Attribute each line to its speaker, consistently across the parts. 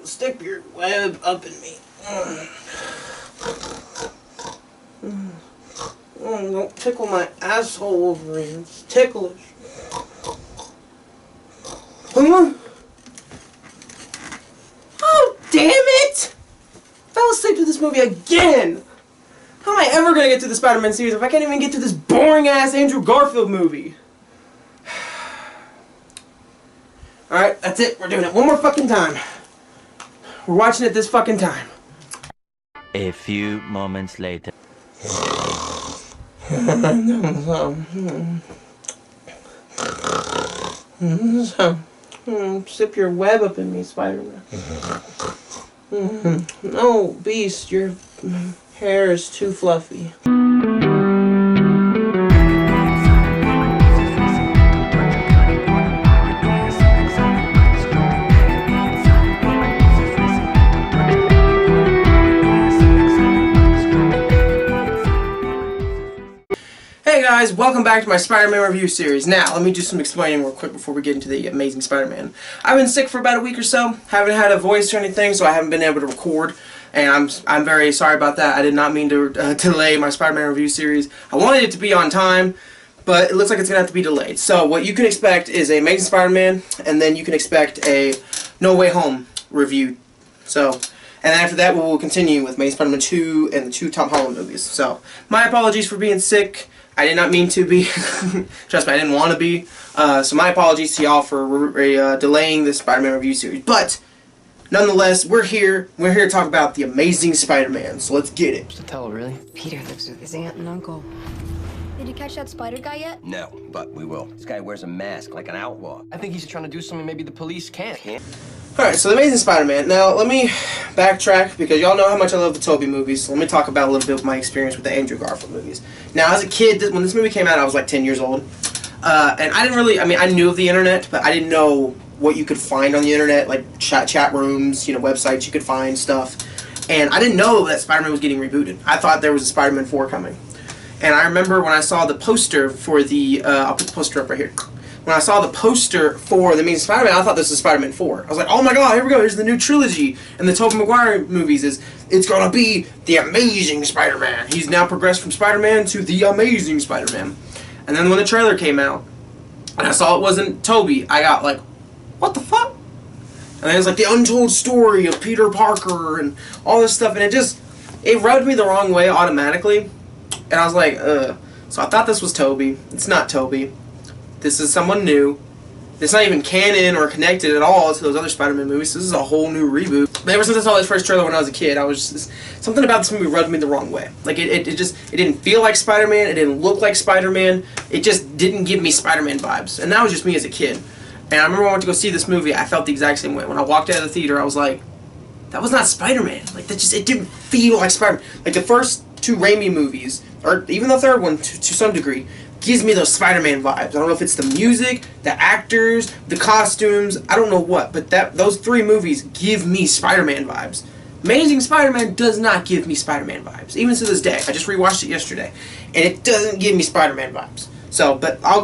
Speaker 1: Stick your web up in me. Don't tickle my asshole, Wolverine. It's ticklish. Oh, damn it! I fell asleep to this movie again! How am I ever gonna get through the Spider-Man series if I can't even get through this boring-ass Andrew Garfield movie? Alright, that's it. We're doing it one more fucking time. We're watching it this fucking time.
Speaker 2: A few moments later.
Speaker 1: Sip your web up in me, Spider-Man. No, Beast, your hair is too fluffy. Hey guys, welcome back to my Spider-Man review series. Now, let me do some explaining real quick before we get into the Amazing Spider-Man. I've been sick for about a week or so, haven't had a voice or anything, so I haven't been able to record, and I'm very sorry about that. I did not mean to delay my Spider-Man review series. I wanted it to be on time, but it looks like it's going to have to be delayed. So, what you can expect is a Amazing Spider-Man, and then you can expect a No Way Home review. So, and then after that, we will continue with Amazing Spider-Man 2 and the 2 Tom Holland movies. So, my apologies for being sick. I did not mean to be. Trust me, I didn't want to be. So my apologies to y'all for delaying this Spider-Man review series. But, nonetheless, we're here. We're here to talk about The Amazing Spider-Man. So let's get it.
Speaker 3: What's the tell, really?
Speaker 4: Peter lives with his aunt and uncle.
Speaker 5: Did you catch that spider guy yet?
Speaker 3: No, but we will. This guy wears a mask like an outlaw. I think he's trying to do something maybe the police can't.
Speaker 1: Alright, so The Amazing Spider-Man. Now, let me backtrack, because y'all know how much I love the Tobey movies, so let me talk about a little bit of my experience with the Andrew Garfield movies. Now, as a kid, when this movie came out, I was like 10 years old, and I didn't really, I knew of the internet, but I didn't know what you could find on the internet, like chat rooms, websites you could find stuff, and I didn't know that Spider-Man was getting rebooted. I thought there was a Spider-Man 4 coming, and I remember when I saw the poster for the, I'll put the poster up right here. When I saw the poster for The Amazing Spider-Man, I thought this was Spider-Man 4. I was like, oh my god, here we go, here's the new trilogy. And the Tobey Maguire movies it's gonna be The Amazing Spider-Man. He's now progressed from Spider-Man to The Amazing Spider-Man. And then when the trailer came out, and I saw it wasn't Tobey, I got like, what the fuck? And then it was like the untold story of Peter Parker and all this stuff, and it rubbed me the wrong way automatically. And I was like, So I thought this was Tobey. It's not Tobey. This is someone new. It's not even canon or connected at all to those other Spider-Man movies. This is a whole new reboot. But ever since I saw this first trailer when I was a kid, I was just, something about this movie rubbed me the wrong way. Like it didn't feel like Spider-Man. It didn't look like Spider-Man. It just didn't give me Spider-Man vibes. And that was just me as a kid. And I remember when I went to go see this movie, I felt the exact same way. When I walked out of the theater, I was like, that was not Spider-Man. Like it didn't feel like Spider-Man. Like the first 2 Raimi movies, or even the third one to some degree, gives me those Spider-Man vibes. I don't know if it's the music, the actors, the costumes, I don't know what, but those 3 movies give me Spider-Man vibes. Amazing Spider-Man does not give me Spider-Man vibes, even to this day. I just rewatched it yesterday, and it doesn't give me Spider-Man vibes. So, but let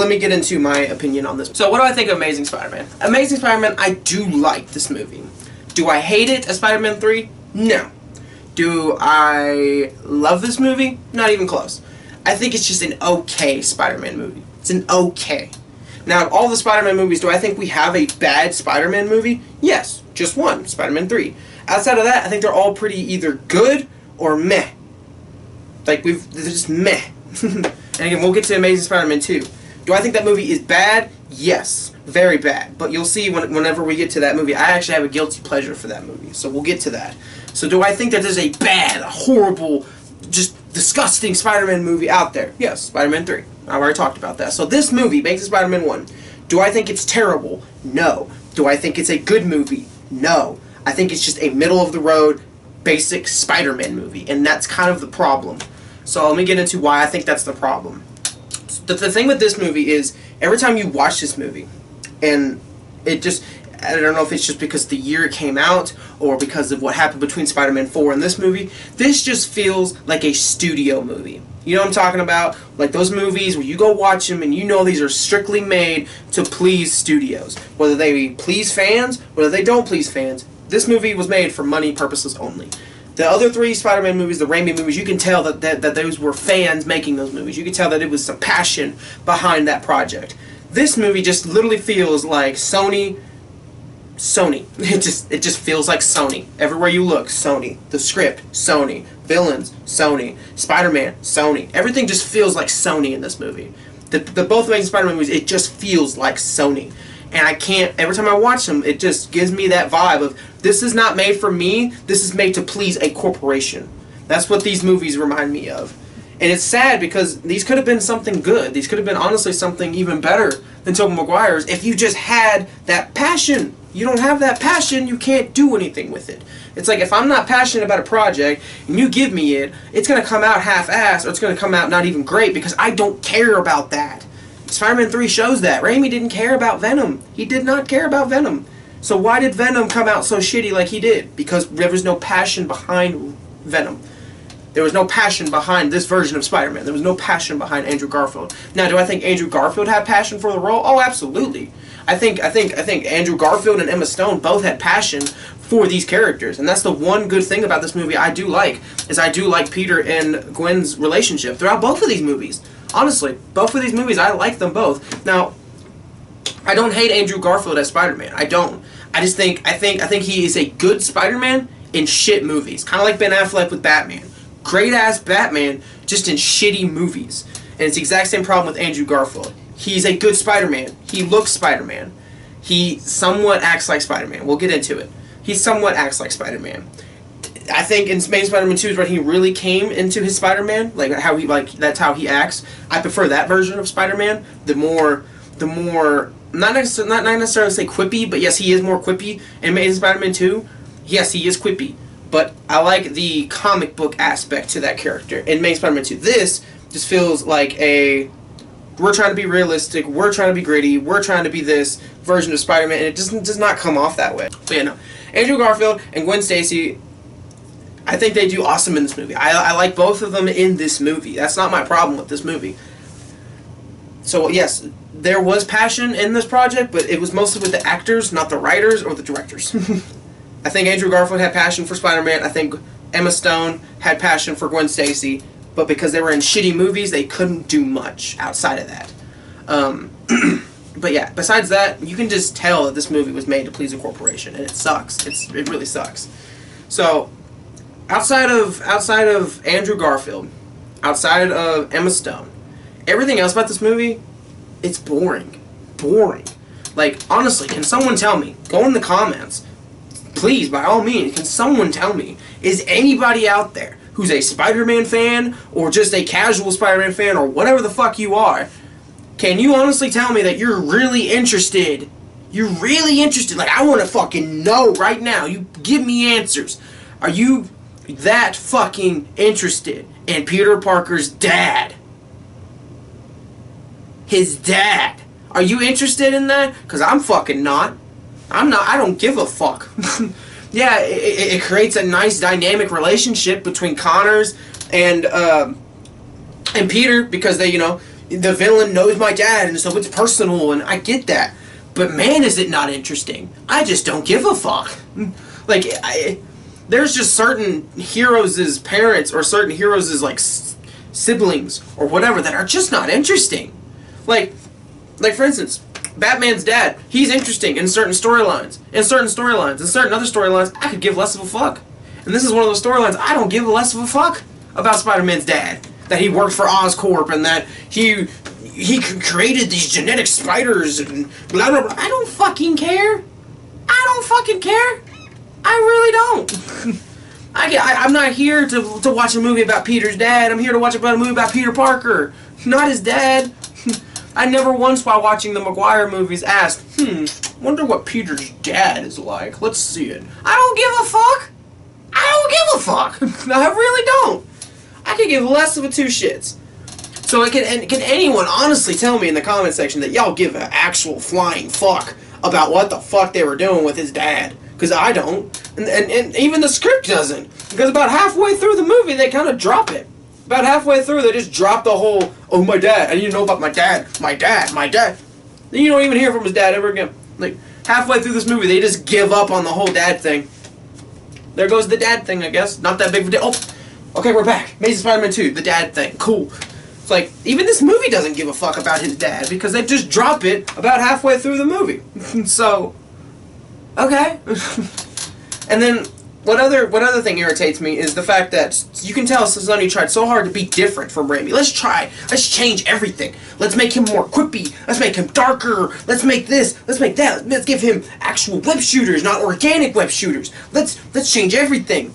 Speaker 1: me get into my opinion on this. So, what do I think of Amazing Spider-Man? Amazing Spider-Man, I do like this movie. Do I hate it as Spider-Man 3? No. Do I love this movie? Not even close. I think it's just an okay Spider-Man movie. It's an okay. Now, of all the Spider-Man movies, do I think we have a bad Spider-Man movie? Yes, just one, Spider-Man 3. Outside of that, I think they're all pretty either good or meh. Like, they're just meh. And again, we'll get to Amazing Spider-Man 2. Do I think that movie is bad? Yes, very bad. But you'll see whenever we get to that movie, I actually have a guilty pleasure for that movie. So we'll get to that. So do I think that there's a bad, horrible, just disgusting Spider-Man movie out there? Yes, Spider-Man 3. I've already talked about that. So this movie, Amazing Spider-Man 1, do I think it's terrible? No. Do I think it's a good movie? No. I think it's just a middle-of-the-road, basic Spider-Man movie, and that's kind of the problem. So let me get into why I think that's the problem. The thing with this movie is, every time you watch this movie, and it just, I don't know if it's just because the year it came out or because of what happened between Spider-Man 4 and this movie. This just feels like a studio movie. You know what I'm talking about? Like those movies where you go watch them and you know these are strictly made to please studios. Whether they please fans, whether they don't please fans. This movie was made for money purposes only. The other 3 Spider-Man movies, the Raimi movies, you can tell that those were fans making those movies. You can tell that it was some passion behind that project. This movie just literally feels like Sony. It just feels like Sony. Everywhere you look, Sony. The script, Sony. Villains, Sony. Spider-Man, Sony. Everything just feels like Sony in this movie. The both Amazing Spider-Man movies, it just feels like Sony. And I can't, every time I watch them, it just gives me that vibe of, this is not made for me, this is made to please a corporation. That's what these movies remind me of. And it's sad because these could have been something good. These could have been honestly something even better than Tobey Maguire's if you just had that passion. You don't have that passion, you can't do anything with it. It's like if I'm not passionate about a project and you give me it, it's going to come out half-assed or it's going to come out not even great because I don't care about that. Spider-Man 3 shows that. Raimi didn't care about Venom. He did not care about Venom. So why did Venom come out so shitty like he did? Because there was no passion behind Venom. There was no passion behind this version of Spider-Man. There was no passion behind Andrew Garfield. Now, do I think Andrew Garfield had passion for the role? Oh, absolutely. I think Andrew Garfield and Emma Stone both had passion for these characters, and that's the one good thing about this movie I do like, is I do like Peter and Gwen's relationship throughout both of these movies. Honestly, both of these movies, I like them both. Now, I don't hate Andrew Garfield as Spider-Man. I don't. I just think he is a good Spider-Man in shit movies. Kind of like Ben Affleck with Batman. Great-ass Batman, just in shitty movies. And it's the exact same problem with Andrew Garfield. He's a good Spider-Man. He looks Spider-Man. He somewhat acts like Spider-Man. We'll get into it. He somewhat acts like Spider-Man. I think in Amazing Spider-Man 2 is where he really came into his Spider-Man, that's how he acts. I prefer that version of Spider-Man. The more not necessarily say quippy, but yes, he is more quippy in Amazing Spider-Man 2. Yes, he is quippy, but I like the comic book aspect to that character in Amazing Spider-Man 2. This just feels like we're trying to be realistic, we're trying to be gritty, we're trying to be this version of Spider-Man, and it does not come off that way. But yeah, no. Andrew Garfield and Gwen Stacy, I think they do awesome in this movie. I like both of them in this movie. That's not my problem with this movie. So yes, there was passion in this project, but it was mostly with the actors, not the writers or the directors. I think Andrew Garfield had passion for Spider-Man. I think Emma Stone had passion for Gwen Stacy, but because they were in shitty movies, they couldn't do much outside of that. But yeah, besides that, you can just tell that this movie was made to please a corporation, and it sucks. It really sucks. So, outside of Andrew Garfield, outside of Emma Stone, everything else about this movie, it's boring. Boring. Like, honestly, can someone tell me? Go in the comments. Please, by all means, can someone tell me, is anybody out there who's a Spider-Man fan, or just a casual Spider-Man fan, or whatever the fuck you are, can you honestly tell me that you're really interested? You're really interested. Like, I want to fucking know right now. You give me answers. Are you that fucking interested in Peter Parker's dad? His dad. Are you interested in that? Because I'm fucking not. I'm not. I don't give a fuck. Yeah, it creates a nice dynamic relationship between Connors and Peter, because they, the villain knows my dad, and so it's personal, and I get that. But man, is it not interesting. I just don't give a fuck. Like, there's just certain heroes' parents or certain heroes' like siblings or whatever that are just not interesting. Like for instance, Batman's dad, he's interesting in certain storylines. In certain other storylines, I could give less of a fuck. And this is one of those storylines I don't give less of a fuck about Spider-Man's dad. That he worked for Oscorp and that he created these genetic spiders and blah blah blah. I don't fucking care. I don't fucking care. I really don't. I'm not here to watch a movie about Peter's dad. I'm here to watch a movie about Peter Parker, not his dad. I never once while watching the Maguire movies asked, wonder what Peter's dad is like. Let's see it. I don't give a fuck. I don't give a fuck. I really don't. I could give less of a two shits. So can anyone honestly tell me in the comment section that y'all give an actual flying fuck about what the fuck they were doing with his dad? Because I don't. And even the script doesn't. Because about halfway through the movie, they kind of drop it. About halfway through, they just drop the whole, oh, my dad, I need to know about my dad. Then you don't even hear from his dad ever again. Like, halfway through this movie, they just give up on the whole dad thing. There goes the dad thing, I guess. Not that big of a deal. Oh, okay, we're back. Amazing Spider-Man 2, the dad thing. Cool. It's like, even this movie doesn't give a fuck about his dad because they just drop it about halfway through the movie. So, okay. And then, what other thing irritates me is the fact that you can tell Sonny tried so hard to be different from Raimi. Let's change everything. Let's make him more quippy. Let's make him darker. Let's make this. Let's make that. Let's give him actual web shooters, not organic web shooters. Let's change everything.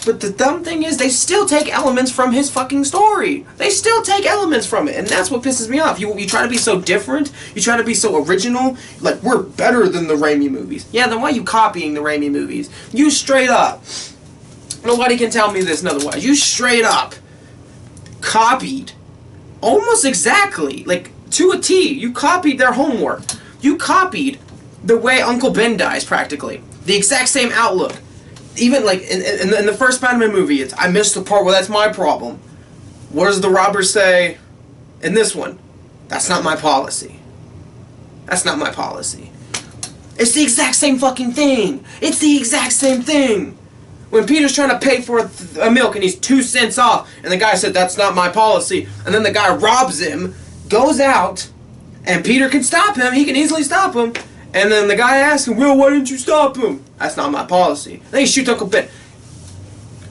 Speaker 1: But the dumb thing is, they still take elements from his fucking story. They still take elements from it, and that's what pisses me off. You try to be so different, you try to be so original, like, we're better than the Raimi movies. Yeah, then why are you copying the Raimi movies? You straight up, nobody can tell me this otherwise, you straight up copied, almost exactly, like, to a T, you copied their homework. You copied the way Uncle Ben dies, practically. The exact same outlook. Even, like, in the first Spider-Man movie, it's, I missed the part where that's my problem. What does the robber say in this one? That's not my policy. That's not my policy. It's the exact same fucking thing. It's the exact same thing. When Peter's trying to pay for a milk and he's 2 cents off, and the guy said, that's not my policy, and then the guy robs him, goes out, and Peter can stop him. He can easily stop him. And then the guy asks him, Will, why didn't you stop him? That's not my policy. Then he shoots Uncle Ben.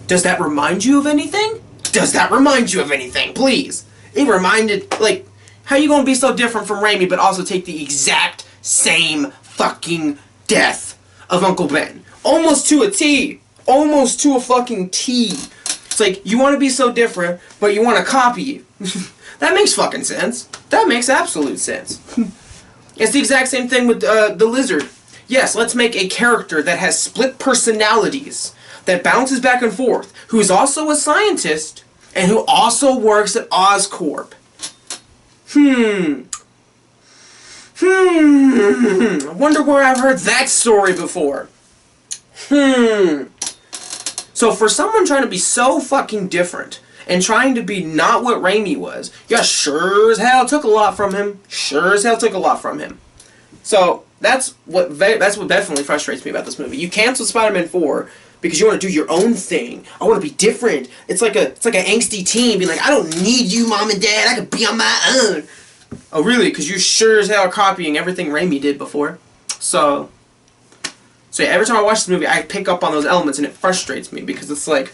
Speaker 1: Does that remind you of anything? Does that remind you of anything? Please. It reminded, like, how you gonna be so different from Raimi but also take the exact same fucking death of Uncle Ben? Almost to a T. Almost to a fucking T. It's like, you want to be so different, but you want to copy. That makes fucking sense. That makes absolute sense. It's the exact same thing with the Lizard. Yes, let's make a character that has split personalities, that bounces back and forth, who is also a scientist, and who also works at Oscorp. I wonder where I've heard that story before. So for someone trying to be so fucking different, and trying to be not what Raimi was, yeah, sure as hell took a lot from him. Sure as hell took a lot from him. So that's what definitely frustrates me about this movie. You canceled Spider-Man 4 because you want to do your own thing. I want to be different. It's like an angsty teen being like, I don't need you, Mom and Dad. I can be on my own. Oh, really? Because you sure as hell are copying everything Raimi did before. So yeah, every time I watch this movie, I pick up on those elements, and it frustrates me because it's like,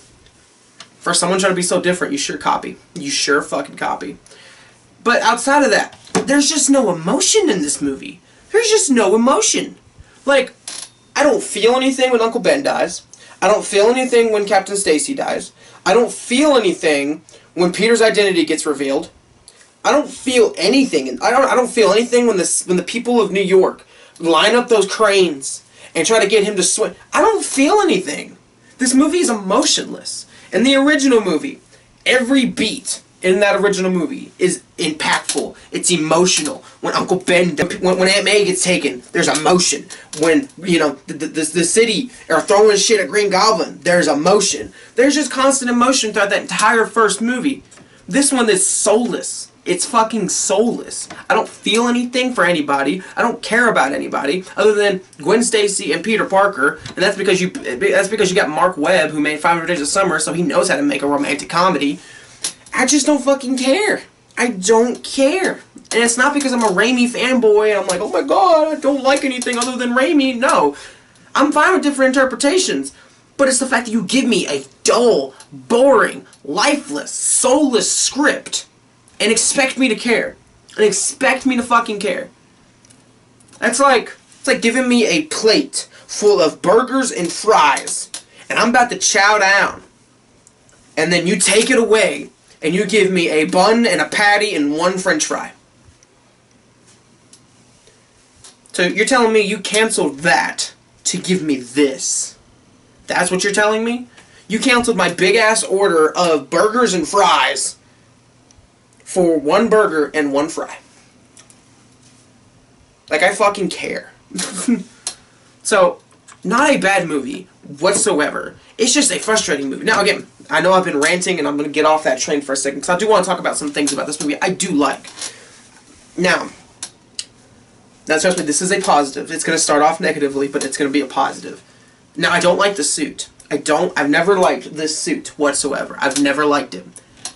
Speaker 1: for someone trying to be so different, you sure copy. You sure fucking copy. But outside of that, there's just no emotion in this movie. There's just no emotion. Like, I don't feel anything when Uncle Ben dies. I don't feel anything when Captain Stacy dies. I don't feel anything when Peter's identity gets revealed. I don't feel anything. I don't feel anything when the people of New York line up those cranes and try to get him to swim. I don't feel anything. This movie is emotionless. In the original movie, every beat in that original movie is impactful. It's emotional. When Uncle Ben, when Aunt May gets taken, there's emotion. When, you know, the city are throwing shit at Green Goblin, there's emotion. There's just constant emotion throughout that entire first movie. This one is soulless. It's fucking soulless. I don't feel anything for anybody. I don't care about anybody other than Gwen Stacy and Peter Parker, and that's because you got Mark Webb, who made 500 Days of Summer, so he knows how to make a romantic comedy. I just don't fucking care. I don't care. And it's not because I'm a Raimi fanboy and I'm like, oh my god, I don't like anything other than Raimi. No. I'm fine with different interpretations. But it's the fact that you give me a dull, boring, lifeless, soulless script and expect me to care. And expect me to fucking care. It's like giving me a plate full of burgers and fries, and I'm about to chow down. And then you take it away, and you give me a bun and a patty and one french fry. So you're telling me you canceled that to give me this. That's what you're telling me? You canceled my big-ass order of burgers and fries for one burger and one fry. Like, I fucking care. So, not a bad movie whatsoever. It's just a frustrating movie. Now, again, I know I've been ranting, and I'm going to get off that train for a second, because I do want to talk about some things about this movie I do like. Now, trust me, this is a positive. It's going to start off negatively, but it's going to be a positive. Now, I don't like the suit. I've never liked this suit whatsoever. I've never liked it.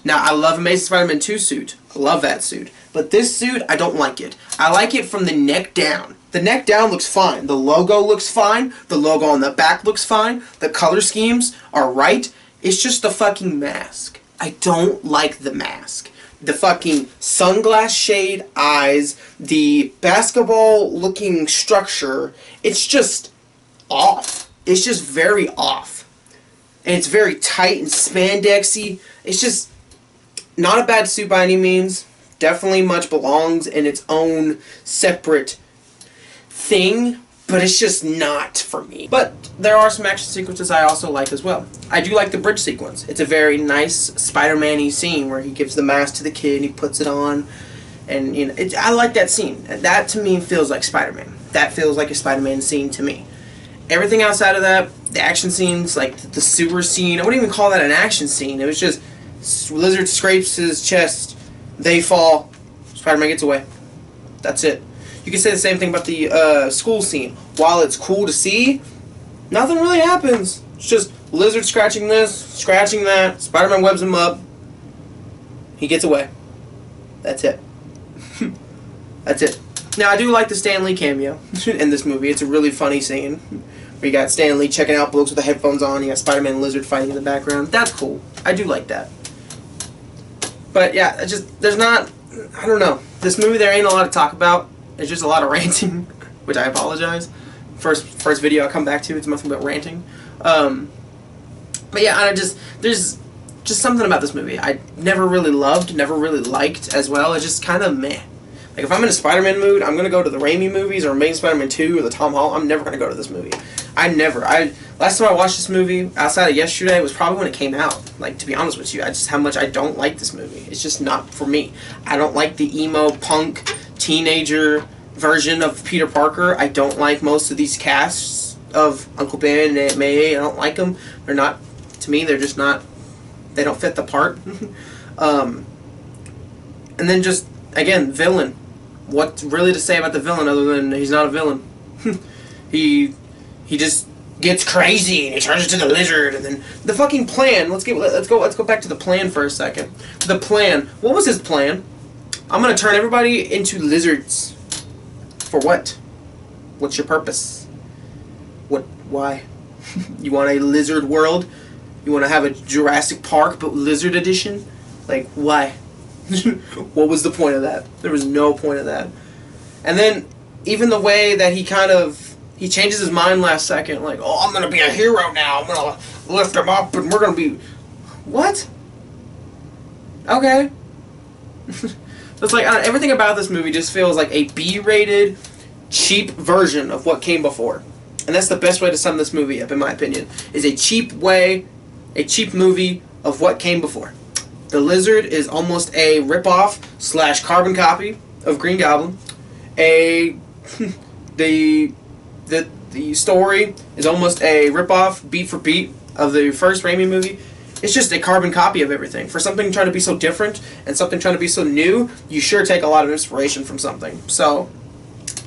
Speaker 1: Now, I love Amazing Spider-Man 2 suit. I love that suit. But this suit, I don't like it. I like it from the neck down. The neck down looks fine. The logo looks fine. The logo on the back looks fine. The color schemes are right. It's just the fucking mask. I don't like the mask. The fucking sunglass shade eyes, the basketball-looking structure, it's just off. It's just very off. And it's very tight and spandexy. It's just not a bad suit by any means. Definitely much belongs in its own separate thing, but it's just not for me. But there are some action sequences I also like as well. I do like the bridge sequence. It's a very nice Spider-Man-y scene where he gives the mask to the kid and he puts it on, and you know, I like that scene. That to me feels like Spider-Man. That feels like a Spider-Man scene to me. Everything outside of that, the action scenes, like the sewer scene, I wouldn't even call that an action scene. It was just Lizard scrapes his chest, they fall, Spider-Man gets away. That's it. You can say the same thing about the school scene. While it's cool to see, nothing really happens. It's just Lizard scratching this, scratching that, Spider-Man webs him up, he gets away. That's it. That's it. Now, I do like the Stan Lee cameo in this movie. It's a really funny scene where you got Stan Lee checking out books with the headphones on, you got Spider-Man and Lizard fighting in the background. That's cool. I do like that. But yeah, there's not, I don't know. This movie, there ain't a lot to talk about. It's just a lot of ranting, which I apologize. First video I come back to, it's nothing but ranting. But yeah, there's just something about this movie I never really loved, never really liked as well. It's just kind of meh. Like, if I'm in a Spider-Man mood, I'm going to go to the Raimi movies or Amazing Spider-Man 2 or the Tom Holland. I'm never going to go to this movie. Last time I watched this movie, outside of yesterday, was probably when it came out. Like, to be honest with you, how much I don't like this movie. It's just not for me. I don't like the emo, punk, teenager version of Peter Parker. I don't like most of these casts of Uncle Ben and Aunt May. I don't like them. They're not, to me, they're just not, they don't fit the part. And then just, again, villain. What really to say about the villain other than he's not a villain? he just gets crazy and he turns into the Lizard, and then the fucking plan. Let's go back to the plan for a second. The plan. What was his plan? I'm gonna turn everybody into lizards. For what? What's your purpose? What? Why? You want a lizard world? You want to have a Jurassic Park but lizard edition? Like, why? What was the point of that? There was no point of that. And then, even the way that he changes his mind last second, like, oh, I'm gonna be a hero now, I'm gonna lift him up, and we're gonna be... What? Okay. It's like, everything about this movie just feels like a B-rated, cheap version of what came before. And that's the best way to sum this movie up, in my opinion, is a cheap movie of what came before. The Lizard is almost a rip-off / carbon copy of Green Goblin. The story is almost a rip-off, beat for beat, of the first Raimi movie. It's just a carbon copy of everything. For something trying to be so different and something trying to be so new, you sure take a lot of inspiration from something. So,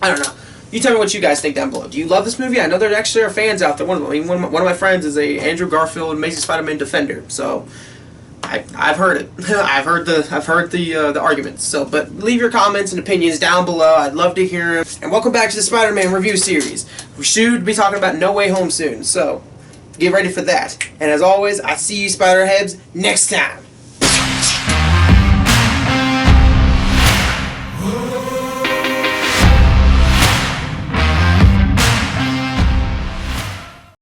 Speaker 1: I don't know. You tell me what you guys think down below. Do you love this movie? I know there actually are fans out there. One of my friends is a Andrew Garfield Amazing Spider-Man defender. So, I've heard it. I've heard the arguments. So, but leave your comments and opinions down below. I'd love to hear them. And welcome back to the Spider-Man review series. We should be talking about No Way Home soon. So, get ready for that. And as always, I see you Spiderheads next time.